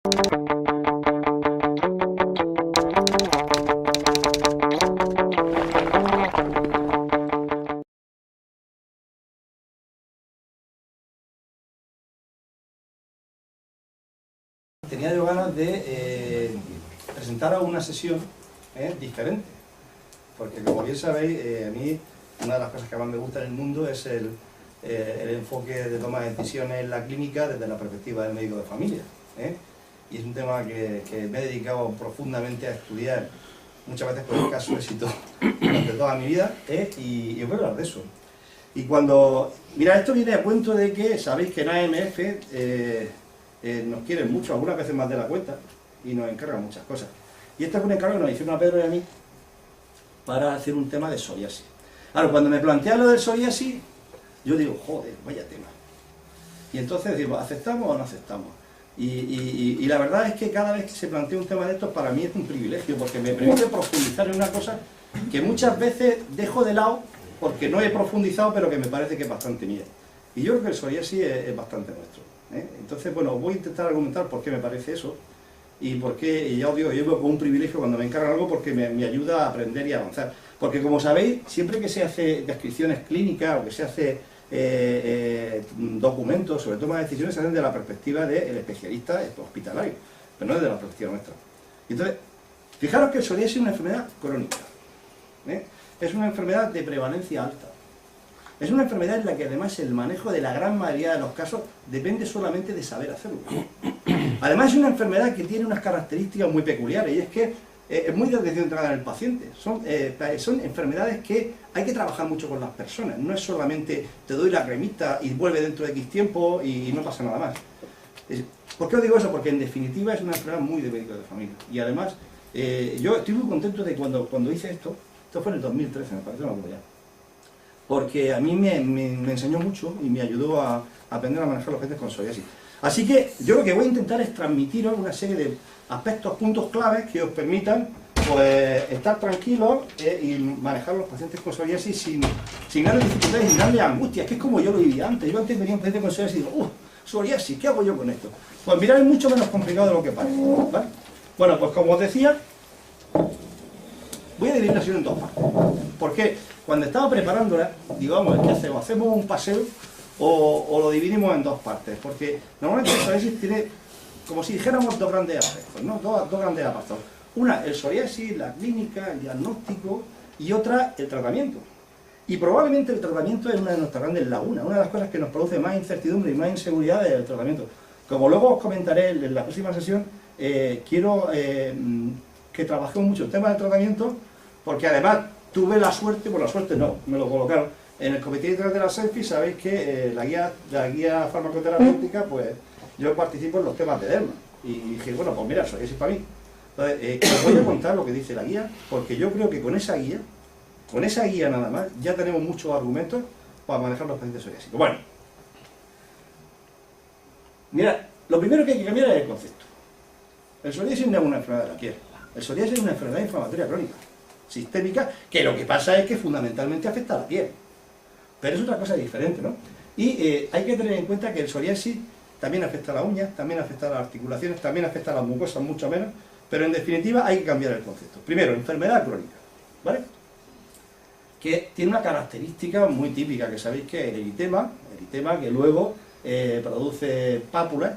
Tenía yo ganas de presentaros una sesión diferente, porque como bien sabéis, a mí una de las cosas que más me gusta en el mundo es el enfoque de toma de decisiones en la clínica desde la perspectiva del médico de familia. Y es un tema que me he dedicado profundamente a estudiar, muchas veces con escaso éxito durante toda mi vida, y os voy a hablar de eso. Y cuando... Mira, esto viene a cuento de que sabéis que en AMF nos quieren mucho, algunas veces más de la cuenta, y nos encargan muchas cosas. Y este es un encargo que nos hicieron a Pedro y a mí para hacer un tema de psoriasis. Claro, cuando me plantean lo del psoriasis, yo digo, joder, vaya tema. Y entonces digo, ¿aceptamos o no aceptamos? Y la verdad es que cada vez que se plantea un tema de estos, para mí es un privilegio, porque me permite profundizar en una cosa que muchas veces dejo de lado, porque no he profundizado, pero que me parece que es bastante mía. Y yo creo que el psoriasis es bastante nuestro. Entonces, bueno, voy a intentar argumentar por qué me parece eso, y por qué, y ya os digo, yo veo como un privilegio cuando me encargan algo, porque me ayuda a aprender y a avanzar. Porque como sabéis, siempre que se hace descripciones clínicas o que se hace documentos sobre toma de decisiones, se hacen de la perspectiva del especialista hospitalario, pero no desde la perspectiva nuestra. Entonces, fijaros que el psoriasis es una enfermedad crónica, es una enfermedad de prevalencia alta, es una enfermedad en la que además el manejo de la gran mayoría de los casos depende solamente de saber hacerlo. Además es una enfermedad que tiene unas características muy peculiares, y es que es muy de atención centrada en el paciente. Son enfermedades que hay que trabajar mucho con las personas, no es solamente te doy la cremita y vuelve dentro de X tiempo y no pasa nada más. ¿Por qué os digo eso? Porque en definitiva es una enfermedad muy de médico de familia. Y además, yo estoy muy contento de cuando hice esto fue en el 2013, me parece, no me acuerdo ya. Porque a mí me enseñó mucho y me ayudó a aprender a manejar los pacientes con psoriasis. Así que yo lo que voy a intentar es transmitiros una serie de aspectos, puntos claves que os permitan pues, estar tranquilos y manejar los pacientes con psoriasis sin grandes dificultades y sin grandes angustias, que es como yo lo vivía antes. Yo antes venía un paciente con psoriasis y digo, psoriasis, ¿qué hago yo con esto? Pues mirad, es mucho menos complicado de lo que parece, ¿vale? Bueno, pues como os decía, voy a dividir la sesión en dos partes. Porque cuando estaba preparándola, digamos, ¿qué hacemos? ¿Hacemos un paseo o lo dividimos en dos partes? Porque normalmente el psoriasis tiene, como si dijéramos, dos grandes aspectos, ¿no? Dos grandes apartados. Una, el psoriasis, la clínica, el diagnóstico, y otra, el tratamiento. Y probablemente el tratamiento es una de nuestras grandes lagunas, una de las cosas que nos produce más incertidumbre y más inseguridad es el tratamiento. Como luego os comentaré en la próxima sesión, quiero que trabajemos mucho el tema del tratamiento, porque además tuve la suerte, por la suerte no, me lo colocaron en el comité de la SELFI. Sabéis que la guía farmacoterapéutica, pues yo participo en los temas de derma, y dije, bueno, pues mira, eso es para mí. Entonces, os voy a contar lo que dice la guía, porque yo creo que con esa guía nada más, ya tenemos muchos argumentos para manejar los pacientes psoriásicos. Bueno, mira, lo primero que hay que cambiar es el concepto. El psoriasis no es una enfermedad de la piel, el psoriasis es una enfermedad inflamatoria crónica, sistémica, que lo que pasa es que fundamentalmente afecta a la piel. Pero es otra cosa diferente, ¿no? Y hay que tener en cuenta que el psoriasis también afecta a las uñas, también afecta a las articulaciones, también afecta a las mucosas, mucho menos, pero en definitiva hay que cambiar el concepto. Primero, enfermedad crónica, ¿vale? Que tiene una característica muy típica, que sabéis que es el eritema que luego produce pápulas,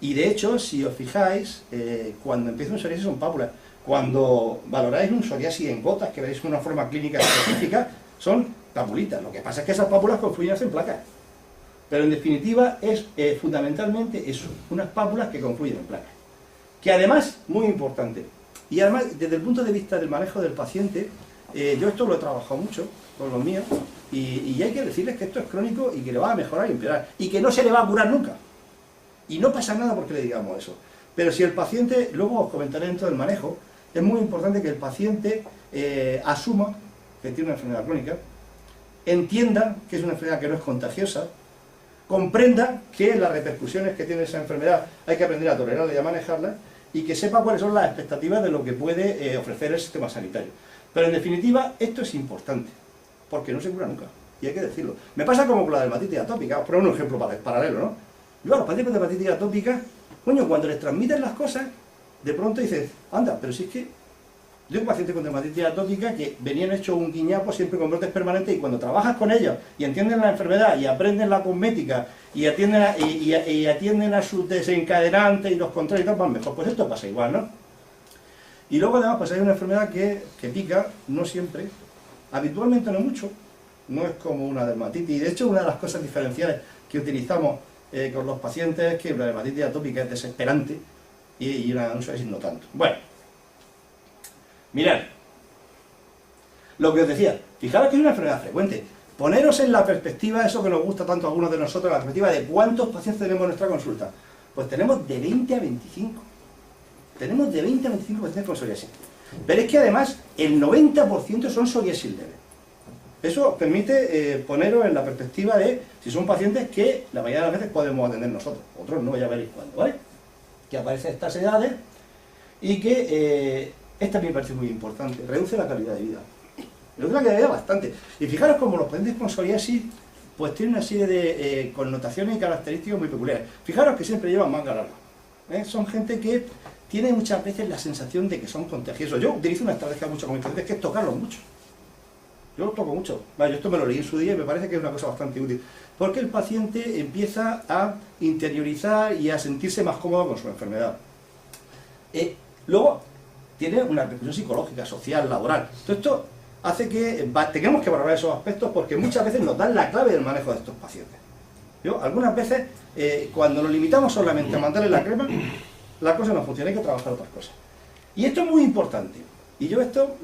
y de hecho, si os fijáis, cuando empieza un psoriasis son pápulas. Cuando valoráis un psoriasis en gotas, que veis una forma clínica específica, son papulitas. Lo que pasa es que esas pápulas confluyen y hacen placas. Pero en definitiva es fundamentalmente eso, unas pápulas que confluyen en placas. Que además, muy importante, y además desde el punto de vista del manejo del paciente, yo esto lo he trabajado mucho con los míos, y hay que decirles que esto es crónico y que le va a mejorar y empeorar, y que no se le va a curar nunca. Y no pasa nada porque le digamos eso. Pero si el paciente, luego os comentaré dentro del manejo, es muy importante que el paciente asuma que tiene una enfermedad crónica, entienda que es una enfermedad que no es contagiosa, comprenda que las repercusiones que tiene esa enfermedad hay que aprender a tolerarla y a manejarla, y que sepa cuáles son las expectativas de lo que puede ofrecer el sistema sanitario. Pero en definitiva, esto es importante, porque no se cura nunca, y hay que decirlo. Me pasa como con la dermatitis atópica, os pongo un ejemplo paralelo, ¿no? Yo a los pacientes de dermatitis atópica Coño, cuando les transmiten las cosas, de pronto dices, anda, pero si es que yo tengo pacientes con dermatitis atópica que venían hechos un guiñapo siempre con brotes permanentes, y cuando trabajas con ellos y entienden la enfermedad y aprenden la cosmética y atienden a sus desencadenantes y los controles y tal, van mejor. Pues esto pasa igual, ¿no? Y luego además pues hay una enfermedad que pica, no siempre, habitualmente no mucho, no es como una dermatitis. Y de hecho una de las cosas diferenciales que utilizamos con los pacientes es que la dermatitis atópica es desesperante y una psoriasis no tanto. Bueno, mirad, lo que os decía, fijaros que es una enfermedad frecuente. Poneros en la perspectiva, eso que nos gusta tanto a algunos de nosotros, la perspectiva de cuántos pacientes tenemos en nuestra consulta. Pues tenemos de 20 a 25. Tenemos de 20 a 25 pacientes con psoriasis. Pero es que además el 90% son psoriasis leve. Eso os permite poneros en la perspectiva de si son pacientes que la mayoría de las veces podemos atender nosotros. Otros no, ya veréis cuándo, ¿vale? Que aparecen estas edades y que esta me parece muy importante, reduce la calidad de vida. Reduce la calidad de vida bastante. Y fijaros como los pacientes con psoriasis pues tienen una serie de connotaciones y características muy peculiares. Fijaros que siempre llevan manga larga. Son gente que tiene muchas veces la sensación de que son contagiosos. Yo utilizo una estrategia mucho con mis pacientes que es tocarlos mucho. Yo los toco mucho. Vale, yo esto me lo leí en su día y me parece que es una cosa bastante útil. Porque el paciente empieza a interiorizar y a sentirse más cómodo con su enfermedad. Luego, tiene una repercusión psicológica, social, laboral. Todo esto hace que tengamos que valorar esos aspectos porque muchas veces nos dan la clave del manejo de estos pacientes. Yo, algunas veces, cuando nos limitamos solamente a mandarle la crema, la cosa no funciona, hay que trabajar otras cosas. Y esto es muy importante. Y yo esto,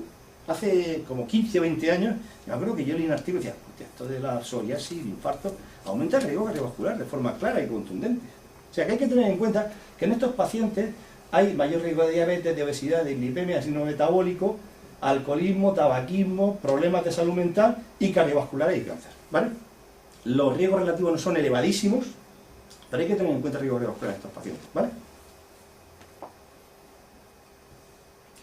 hace como 15 o 20 años, me acuerdo que yo leí un artículo y decía, esto de la psoriasis, el infarto, aumenta el riesgo cardiovascular de forma clara y contundente. O sea que hay que tener en cuenta que en estos pacientes hay mayor riesgo de diabetes, de obesidad, de glicemia, síndrome metabólico, alcoholismo, tabaquismo, problemas de salud mental y cardiovasculares y cáncer, ¿vale? Los riesgos relativos no son elevadísimos, pero hay que tener en cuenta el riesgo cardiovascular en estos pacientes, ¿vale?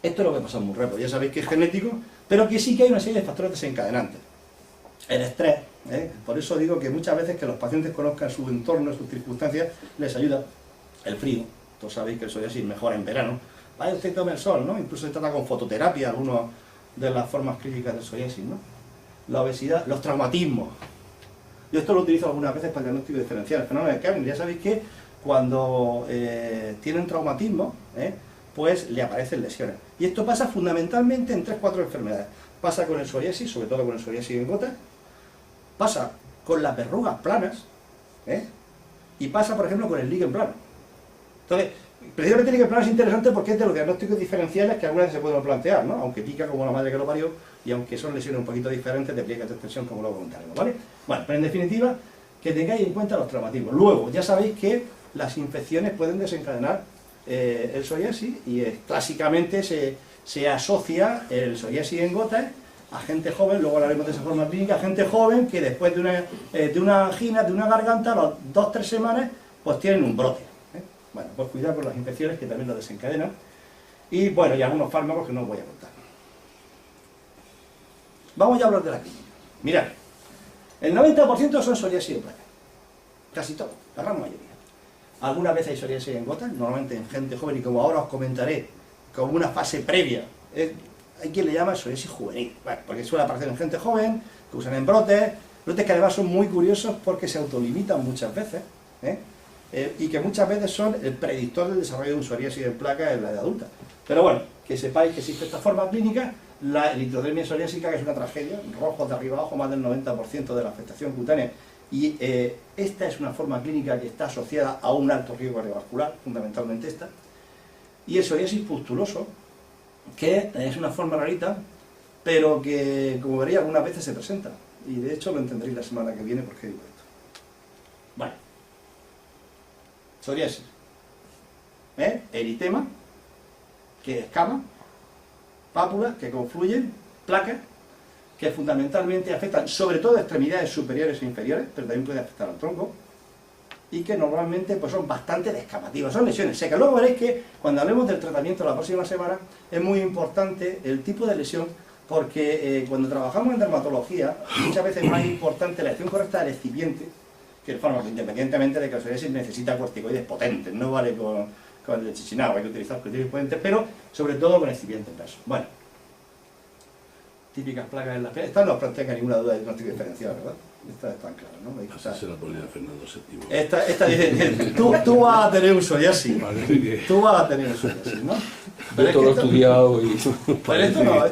Esto es lo que pasa muy rápido, ya sabéis que es genético, pero que sí que hay una serie de factores desencadenantes. El estrés, por eso digo que muchas veces que los pacientes conozcan su entorno, sus circunstancias, les ayuda el frío. Todos sabéis que el psoriasis mejora en verano. Vaya usted tome el sol, ¿no? Incluso se trata con fototerapia, algunas de las formas clínicas del psoriasis, ¿no? La obesidad, los traumatismos. Yo esto lo utilizo algunas veces para el diagnóstico diferencial. El fenómeno de Kern, ya sabéis que cuando tienen traumatismo, pues le aparecen lesiones. Y esto pasa fundamentalmente en 3-4 enfermedades. Pasa con el psoriasis, sobre todo con el psoriasis en gotas, pasa con las verrugas planas, y pasa, por ejemplo, con el líquen plano. Entonces, precisamente el líquen plano es interesante porque es de los diagnósticos diferenciales que algunas veces se pueden plantear, ¿no? Aunque pica como la madre que lo parió, y aunque son lesiones un poquito diferentes de pliegues de extensión, como luego comentaremos, ¿vale? Bueno, pero en definitiva, que tengáis en cuenta los traumatismos. Luego, ya sabéis que las infecciones pueden desencadenar el psoriasis, y clásicamente se asocia el psoriasis en gotas a gente joven, luego hablaremos de esa forma clínica, gente joven que después de una angina, de una garganta, a las 2-3 semanas, pues tienen un brote. Bueno, pues cuidado con las infecciones que también lo desencadenan, y bueno, y algunos fármacos que no os voy a contar. Vamos ya a hablar de la clínica. Mirad, el 90% son psoriasis en placa, casi todo, la gran mayoría. Algunas veces hay psoriasis en gotas, normalmente en gente joven, y como ahora os comentaré, como una fase previa, hay quien le llama psoriasis juvenil, bueno, porque suele aparecer en gente joven, que usan en brotes que además son muy curiosos porque se autolimitan muchas veces, y que muchas veces son el predictor del desarrollo de un psoriasis en placa en la edad adulta. Pero bueno, que sepáis que existe esta forma clínica, la eritrodermia psoriásica, que es una tragedia, rojos de arriba abajo, más del 90% de la afectación cutánea. Y esta es una forma clínica que está asociada a un alto riesgo cardiovascular, fundamentalmente esta. Y el psoriasis pustuloso, que es una forma rarita, pero que, como veréis, algunas veces se presenta. Y de hecho lo entenderéis la semana que viene porque digo esto. Bueno. Psoriasis. Eritema, que escama, pápulas que confluyen, placas, que fundamentalmente afectan sobre todo extremidades superiores e inferiores, pero también puede afectar al tronco, y que normalmente pues, son bastante descamativas, son lesiones secas. Luego veréis que cuando hablemos del tratamiento la próxima semana es muy importante el tipo de lesión, porque cuando trabajamos en dermatología muchas veces es más importante la elección correcta del excipiente, cualquier fármaco, independientemente de que la psoriasis necesita corticoides potentes, no vale con el chichinabo, hay que utilizar corticoides potentes, pero sobre todo con excipientes versos. Bueno, típicas plagas en las piernas. Estas no os plantean ninguna duda de diagnóstico diferencial, ¿verdad? Estas están claras, ¿no? Me dijo, Así se la ponía Fernando VII. Esta dice, tú vas a tener un psoriasis. Tú vas a tener un psoriasis, ¿no? Yo todo lo he estudiado y... Pero esto no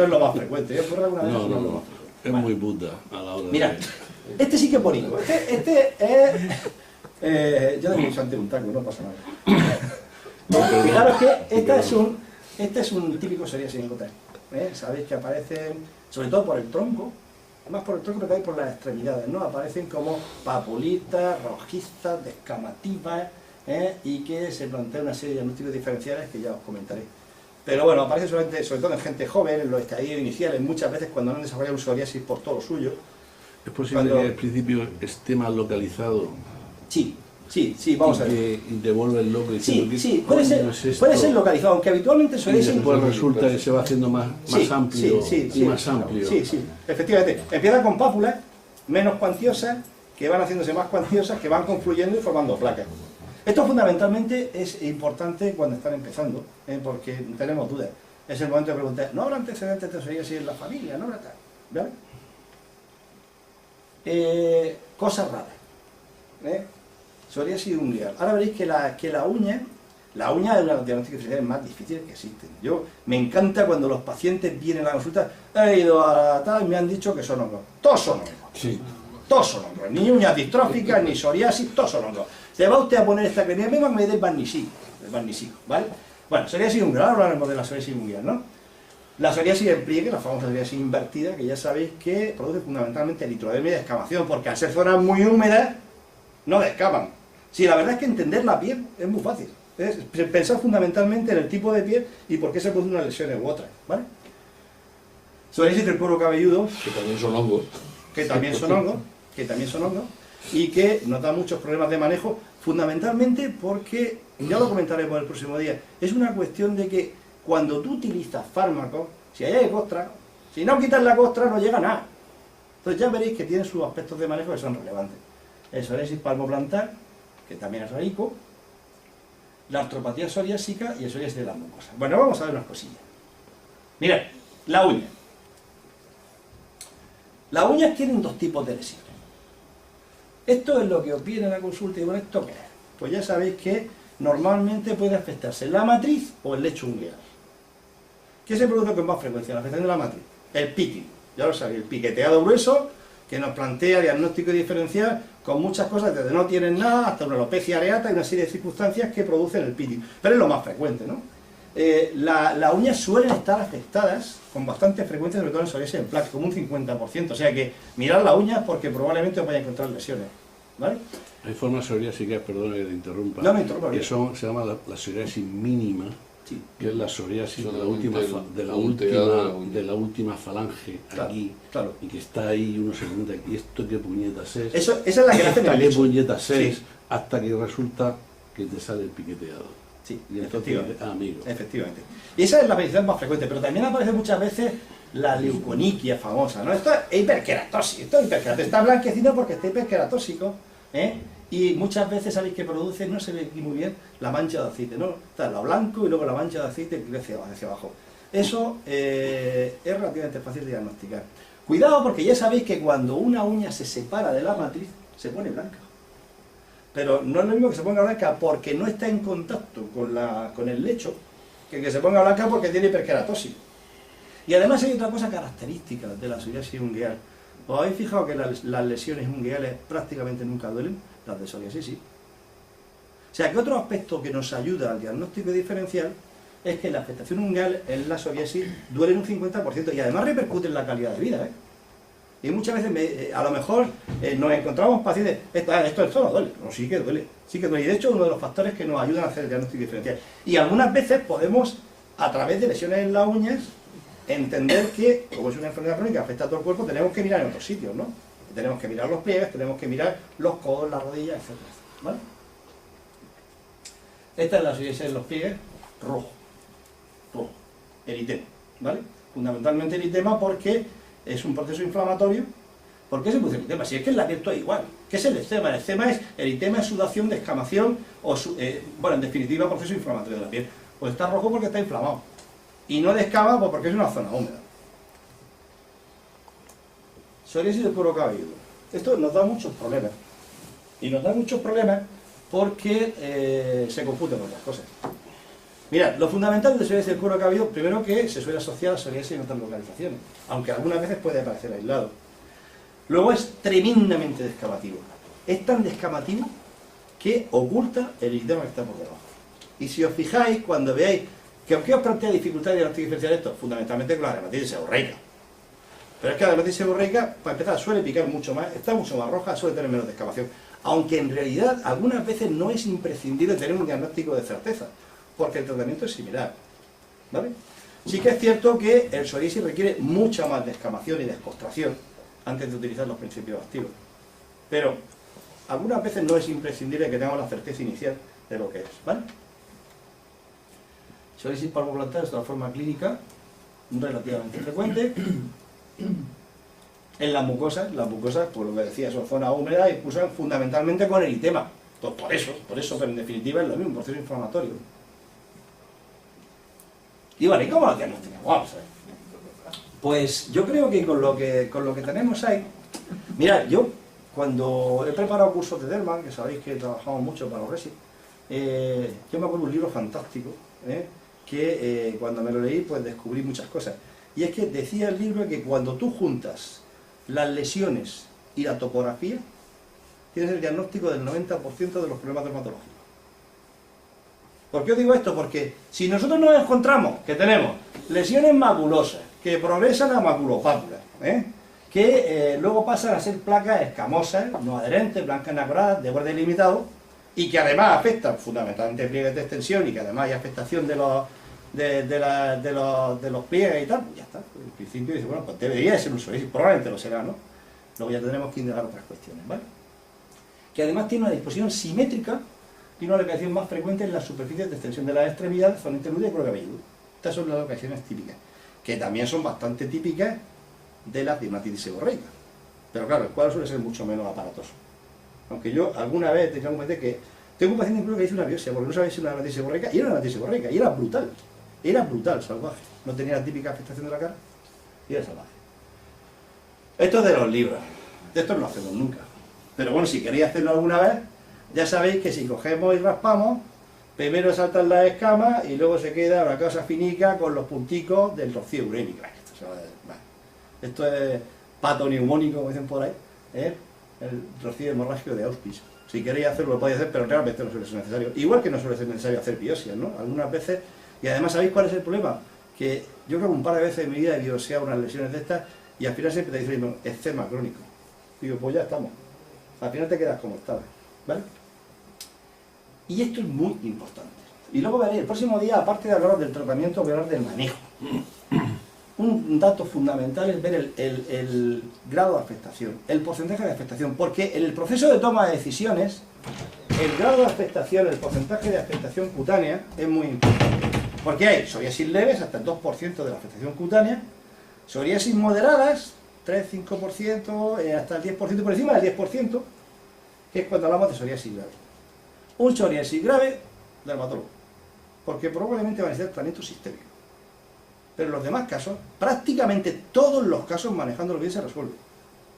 es lo más frecuente. ¿Eh? Por alguna vez No, es no, lo no. más frecuente. Es Bueno, muy puta a la hora mira, de... este sí que es bonito. Este es... yo tengo ante un taco, no pasa nada. Fijaros que este es un típico psoriasis en gota. Sabéis que aparecen, sobre todo por el tronco, más por el tronco, pero también por las extremidades, ¿no? Aparecen como papulitas, rojizas, descamativas, y que se plantea una serie de diagnósticos diferenciales que ya os comentaré. Pero bueno, aparece sobre todo en gente joven, en los estadios iniciales, muchas veces cuando no han desarrollado un psoriasis por todo lo suyo. ¿Es posible que al principio esté mal localizado? Sí, vamos a ver. Y te vuelves loco diciendo Sí, puede ser localizado, aunque habitualmente suele ser... Después resulta que se va haciendo más amplio y más amplio. Sí, efectivamente. Empieza con pápulas menos cuantiosas, que van haciéndose más cuantiosas, que van confluyendo y formando placas. Esto fundamentalmente es importante cuando están empezando, porque tenemos dudas. Es el momento de preguntar, ¿no habrá antecedentes de psoriasis en la familia? ¿No habrá tal? ¿Vale? Cosas raras. Psoriasis ungueal. Ahora veréis que la uña es una de las diagnósticos diferenciales más difíciles que existen. Me encanta cuando los pacientes vienen a la consulta, he ido a tal y me han dicho que son hongos. Todos son hongos. Sí. Todos son hongos. Ni uñas distróficas, ni psoriasis, todos son hongos. Se va usted a poner esta cremia, mismo que me dé el barnicico, ¿vale? Bueno, psoriasis ungueal, ahora hablaremos de la psoriasis ungueal, ¿no? La psoriasis en pliegue, la famosa psoriasis invertida, que ya sabéis que produce fundamentalmente litrodermia y descamación, porque al ser zonas muy húmedas, no descaman. Sí, la verdad es que entender la piel es muy fácil. Es pensar fundamentalmente en el tipo de piel y por qué se producen unas lesiones u otras, ¿vale? Psoriasis del cuero cabelludo, Que también son hongos. que también son hongos, y que nos da muchos problemas de manejo, fundamentalmente porque, ya lo comentaremos el próximo día, es una cuestión de que cuando tú utilizas fármacos, si hay costra, si no quitas la costra no llega a nada. Entonces ya veréis que tienen sus aspectos de manejo que son relevantes. El psoriasis palmoplantar, que también es rarico, la artropatía psoriásica y el psoriasis de las mucosas. Bueno, vamos a ver unas cosillas. Mirad, la uña. Las uñas tienen dos tipos de lesiones. Esto es lo que os viene en la consulta y bueno, ¿esto qué es? Pues ya sabéis que normalmente puede afectarse la matriz o el lecho ungueal. ¿Qué se produce con más frecuencia? La afectación de la matriz. El picking, ya lo sabéis, el piqueteado grueso, que nos plantea diagnóstico diferencial con muchas cosas, desde no tienen nada hasta una alopecia areata y una serie de circunstancias que producen el picking. Pero es lo más frecuente, ¿no? Las uñas suelen estar afectadas con bastante frecuencia, sobre todo en psoriasis en plaques, como un 50%. O sea que mirad las uñas porque probablemente os vaya a encontrar lesiones, ¿vale? Hay formas psoriásicas, perdona que te interrumpa, No me interrumpa, que bien. se llama la psoriasis mínima, Sí. que es la psoriasis de la punteado, última falange Claro, aquí, claro. y que está ahí y uno se pregunta, ¿y esto qué puñetas es? Esa es la que le hacen ¿Esta el qué lecho. puñetas es? Sí. Hasta que resulta que te sale el piqueteado. Sí, Y entonces, amigo. efectivamente. Y esa es la aparición más frecuente, pero también aparece muchas veces la leuconiquia famosa, ¿no? Esto es hiperqueratóxico, está blanquecino porque está hiperqueratóxico, y muchas veces sabéis que produce, no se ve aquí muy bien, la mancha de aceite, ¿no? Está lo blanco y luego la mancha de aceite crece hacia abajo. Eso es relativamente fácil de diagnosticar. Cuidado porque ya sabéis que cuando una uña se separa de la matriz, se pone blanca. Pero no es lo mismo que se ponga blanca porque no está en contacto con el lecho, que se ponga blanca porque tiene hiperqueratóxico. Y además hay otra cosa característica de la psoriasis ungueal. ¿Os habéis fijado que las lesiones ungueales prácticamente nunca duelen? Las de psoriasis sí. O sea que otro aspecto que nos ayuda al diagnóstico diferencial es que la afectación ungueal en la psoriasis duele en un 50% y además repercute en la calidad de vida, Y muchas veces, a lo mejor, nos encontramos pacientes, esto no duele, no, sí que duele. Y de hecho es uno de los factores que nos ayudan a hacer el diagnóstico diferencial. Y algunas veces podemos, a través de lesiones en las uñas, entender que, como es una enfermedad crónica que afecta a todo el cuerpo, tenemos que mirar en otros sitios, ¿no? Tenemos que mirar los pliegues, tenemos que mirar los codos, las rodillas, etc. ¿Vale? Esta es la psoriasis en los pliegues, rojo, eritema, ¿vale? Fundamentalmente eritema porque es un proceso inflamatorio ¿Por qué se produce eritema? Si es que en la piel todo es igual. ¿Qué es el eczema? El eritema es sudación, descamación, bueno, en definitiva, proceso inflamatorio de la piel. Pues está rojo porque está inflamado. Y no descama pues porque es una zona húmeda. Psoriasis del cuero cabelludo. Esto nos da muchos problemas. Y nos da muchos problemas porque se confunden con otras cosas. Mirad, lo fundamental de psoriasis del cuero cabelludo, primero que se suele asociar a psoriasis en otras localizaciones, aunque algunas veces puede aparecer aislado. Luego es tremendamente descamativo. Es tan descamativo que oculta el eritema que está por debajo. Y si os fijáis, cuando veáis que aunque os plantea dificultad de diagnóstico diferencial esto, fundamentalmente con la dermatitis seborreica. Pero es que la dermatitis seborreica, para empezar, suele picar mucho más, está mucho más roja, suele tener menos descamación. Aunque en realidad algunas veces no es imprescindible tener un diagnóstico de certeza, porque el tratamiento es similar. ¿Vale? Sí que es cierto que el psoriasis requiere mucha más descamación y descostración antes de utilizar los principios activos. Pero algunas veces no es imprescindible que tengamos la certeza inicial de lo que es. ¿Vale? Psoriasis palmoplantar es una forma clínica relativamente frecuente. En las mucosas, por lo que decía, son zonas húmedas y cursan fundamentalmente con eritema. Pues por eso, pero en definitiva es lo mismo, un proceso inflamatorio. Y vale, ¿y cómo lo diagnosticamos? Vamos a ver. Pues yo creo que con lo que tenemos ahí... Mirad, yo cuando he preparado cursos de Derman, que sabéis que trabajamos mucho para los RESI, yo me acuerdo de un libro fantástico, que cuando me lo leí pues descubrí muchas cosas. Y es que decía el libro que cuando tú juntas las lesiones y la topografía, tienes el diagnóstico del 90% de los problemas dermatológicos. ¿Por qué os digo esto? Porque si nosotros nos encontramos que tenemos lesiones maculosas, que progresan a maculopápulas, que luego pasan a ser placas escamosas, no adherentes, blancas nacradas, de borde limitado, y que además afectan fundamentalmente pliegues de extensión y que además hay afectación de los pliegues y tal, pues ya está. En principio dice, bueno, pues debería ser un psoriasis, probablemente lo será, ¿no? Luego ya tendremos que indagar otras cuestiones, ¿vale? Que además tiene una disposición simétrica y una localización más frecuente en las superficies de extensión de las extremidades, zona intermedia y cuero cabelludo. Estas son las locaciones típicas, que también son bastante típicas de la dermatitis seborreica. Pero claro, el cuadro suele ser mucho menos aparatoso. Aunque yo alguna vez tengo un paciente incluso que hizo una biopsia, porque no sabía si era una dermatitis seborreica, y era una dermatitis seborreica, y era brutal, salvaje. No tenía la típica afectación de la cara, y era salvaje. Esto es de los libros, de esto no lo hacemos nunca. Pero bueno, si queréis hacerlo alguna vez, ya sabéis que si cogemos y raspamos, primero saltan las escamas y luego se queda una cosa finica con los punticos del rocío urémico. Esto es pato neumónico, como dicen por ahí, el rocío hemorrágico de Auspice. Si queréis hacerlo, lo podéis hacer, pero realmente no suele ser necesario. Igual que no suele ser necesario hacer biopsias, ¿no? Algunas veces, y además, ¿sabéis cuál es el problema? Que yo creo que un par de veces en mi vida he biopsiado unas lesiones de estas y al final siempre te dicen, eczema crónico. Digo, pues ya estamos. Al final te quedas como estabas, ¿vale? Y esto es muy importante. Y luego veréis, el próximo día, aparte de hablar del tratamiento, voy a hablar del manejo. Un dato fundamental es ver el grado de afectación, el porcentaje de afectación, porque en el proceso de toma de decisiones, el grado de afectación, el porcentaje de afectación cutánea es muy importante. Porque hay psoriasis leves, hasta el 2% de la afectación cutánea, psoriasis moderadas, 3-5%, hasta el 10%, por encima del 10%, que es cuando hablamos de psoriasis grave. Un psoriasis grave, dermatólogo, porque probablemente va a necesitar tratamiento sistémico. Pero en los demás casos, prácticamente todos los casos manejándolo bien se resuelven.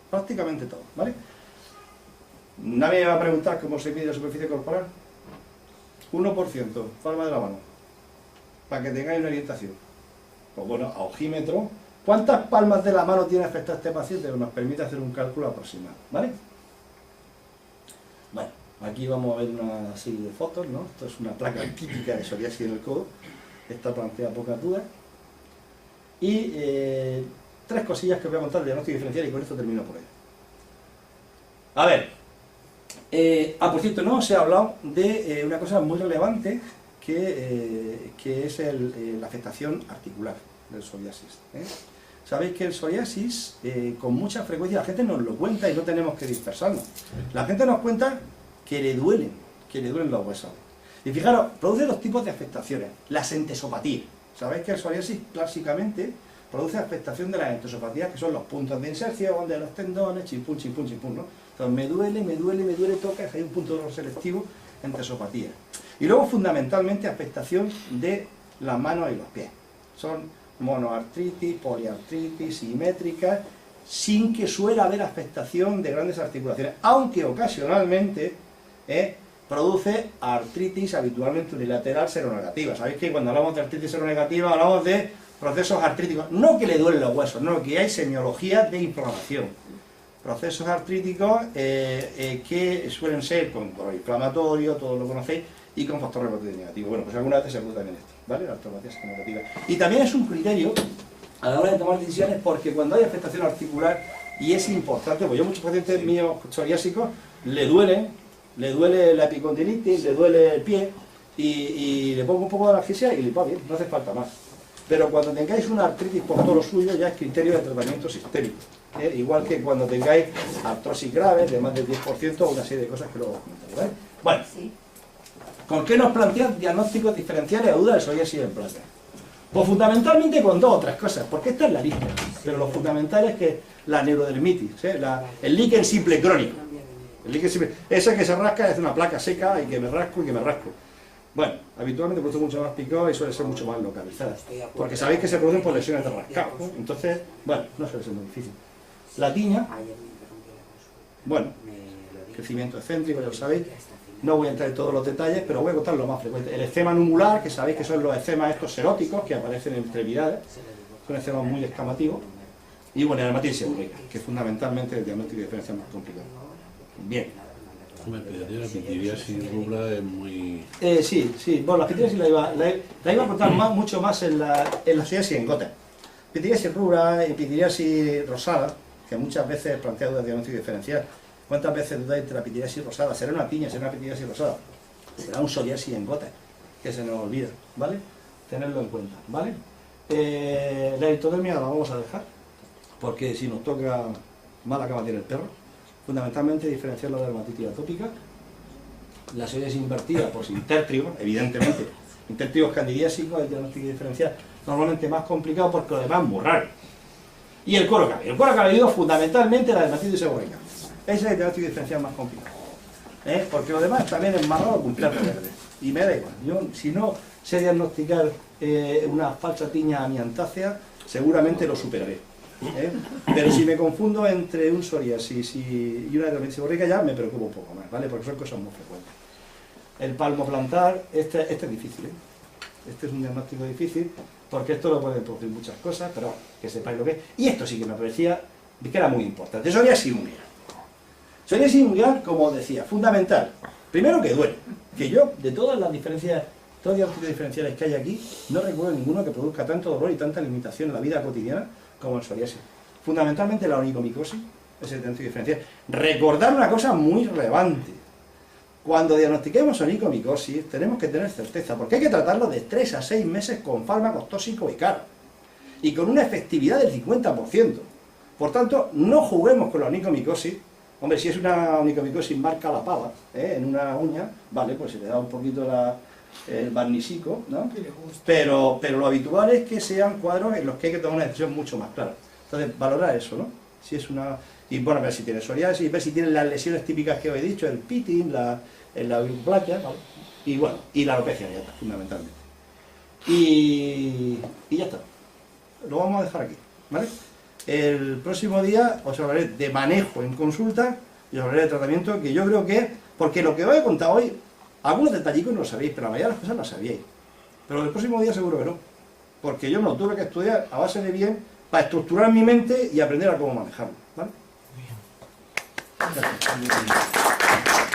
Prácticamente todos, ¿vale? Nadie me va a preguntar cómo se mide la superficie corporal. 1%, palma de la mano, para que tengáis una orientación. Pues bueno, a ojímetro, ¿cuántas palmas de la mano tiene afectado este paciente? Nos permite hacer un cálculo aproximado, ¿vale? Bueno, aquí vamos a ver una serie de fotos, ¿no? Esto es una placa típica de psoriasis en el codo. Esta plantea pocas dudas. Y tres cosillas que os voy a contar del diagnóstico diferencial y con esto termino por hoy. A ver, por cierto, no os he hablado de una cosa muy relevante que es la afectación articular del psoriasis. Sabéis que el psoriasis, con mucha frecuencia, la gente nos lo cuenta y no tenemos que dispersarnos. La gente nos cuenta que le duelen los huesos. Y fijaros, produce dos tipos de afectaciones. Las entesopatías. Sabéis que el psoriasis clásicamente produce afectación de las entesopatías, que son los puntos de inserción de los tendones, chimpún, ¿no? Entonces me duele, toca, hay un punto de dolor selectivo, entesopatía. Y luego fundamentalmente afectación de las manos y los pies. Son monoartritis, poliartritis, simétricas, sin que suele haber afectación de grandes articulaciones, aunque ocasionalmente produce artritis habitualmente unilateral seronegativa. Sabéis que cuando hablamos de artritis seronegativa hablamos de procesos artríticos, no que le duelen los huesos, no, que hay semiología de inflamación. Procesos artríticos que suelen ser con dolor inflamatorio, todos lo conocéis, y con factor reumatoide negativo. Bueno, pues alguna vez se produce también esto, ¿vale? La artropatia seronegativa. Y también es un criterio a la hora de tomar decisiones, porque cuando hay afectación articular, y es importante, pues yo a muchos pacientes míos psoriásicos le duele la epicondilitis, le duele el pie, y le pongo un poco de analgesia y le va bien, no hace falta más. Pero cuando tengáis una artritis por todo lo suyo, ya es criterio de tratamiento sistémico. Igual que cuando tengáis artrosis grave, de más del 10%, o una serie de cosas que luego comentaré, ¿vale? Bueno, ¿con qué nos plantean diagnósticos diferenciales a duda de psoriasis en planta? Pues fundamentalmente con dos o tres cosas, porque esta es la lista, pero lo fundamental es que la neurodermitis, el líquen simple crónico, el líquen simple, ese que se rasca es una placa seca y que me rasco. Bueno, habitualmente produce mucho más picado y suele ser mucho más localizada, porque sabéis que se producen por lesiones de rascado, ¿no? Entonces, bueno, no suele ser muy difícil. La tiña, bueno, crecimiento excéntrico, ya lo sabéis, no voy a entrar en todos los detalles, pero voy a contar lo más frecuente. El eczema numular, que sabéis que son los eczemas estos seróticos que aparecen en extremidades, son eczemas muy escamativos, y bueno, la dermatitis seborreica, que es fundamentalmente el diagnóstico de diferencia más complicado. Bien. La pitiriasis rubra es muy... sí, bueno, la pitiriasis la iba a contar mucho más en la psoriasis en gota. Pitiriasis rubra y pitiriasis rosada, que muchas veces plantea dudas de diagnóstico diferencial. ¿Cuántas veces dudáis de la pitiriasis rosada? ¿Será una tiña? ¿Será una pitiriasis rosada? Será un psoriasis en gota, que se nos olvida, ¿vale? Tenerlo en cuenta, ¿vale? La ectodermia la vamos a dejar, porque si nos toca, mala cama tiene el perro. Fundamentalmente diferenciar la dermatitis atópica, la psoriasis invertida por intertrigo, evidentemente, intertrigos candidiásicos, el diagnóstico diferencial normalmente más complicado porque lo demás es muy raro. Y el cuero cabelludo. El cuero cabelludo fundamentalmente la dermatitis seborreica. Ese es el diagnóstico diferencial más complicado. Porque lo demás también es más raro que un perro verde. Y me da igual. Yo, si no sé diagnosticar una falsa tiña amiantácea, seguramente lo superaré. Pero si me confundo entre un psoriasis y una dermatitis seborreica, ya me preocupo un poco más, ¿vale? Porque son cosas muy frecuentes. El palmo plantar, este es difícil, Este es un diagnóstico difícil, porque esto lo pueden producir muchas cosas, pero que sepáis lo que es. Y esto sí que me parecía que era muy importante. Psoriasis mundial. Psoriasis mundial, como decía, fundamental. Primero que duele. Que yo, de todas las diferencias, todos los diagnósticos diferenciales que hay aquí, no recuerdo ninguno que produzca tanto dolor y tanta limitación en la vida cotidiana como el psoriasis. Fundamentalmente la onicomicosis, es el diagnóstico diferencial. Recordar una cosa muy relevante. Cuando diagnostiquemos onicomicosis tenemos que tener certeza, porque hay que tratarlo de 3 a 6 meses con fármacos tóxicos y caros, y con una efectividad del 50%. Por tanto, no juguemos con la onicomicosis. Hombre, si es una onicomicosis marca la pava, en una uña, vale, pues se le da un poquito el barnisico, ¿no? Pero lo habitual es que sean cuadros en los que hay que tomar una decisión mucho más clara. Entonces, valorar eso, ¿no? Si es una... Y bueno, ver si tiene psoriasis, ver si tiene las lesiones típicas que os he dicho, el pitting, la euplaquia, ¿vale? Y bueno, y la alopecia ya está, fundamentalmente. Y ya está. Lo vamos a dejar aquí, ¿vale? El próximo día os hablaré de manejo en consulta y os hablaré de tratamiento, que yo creo que... Porque lo que os he contado hoy, algunos detallicos no lo sabéis, pero la mayoría de las cosas las sabíais. Pero el próximo día seguro que no. Porque yo me lo tuve que estudiar a base de bien para estructurar mi mente y aprender a cómo manejarlo, ¿vale? Gracias.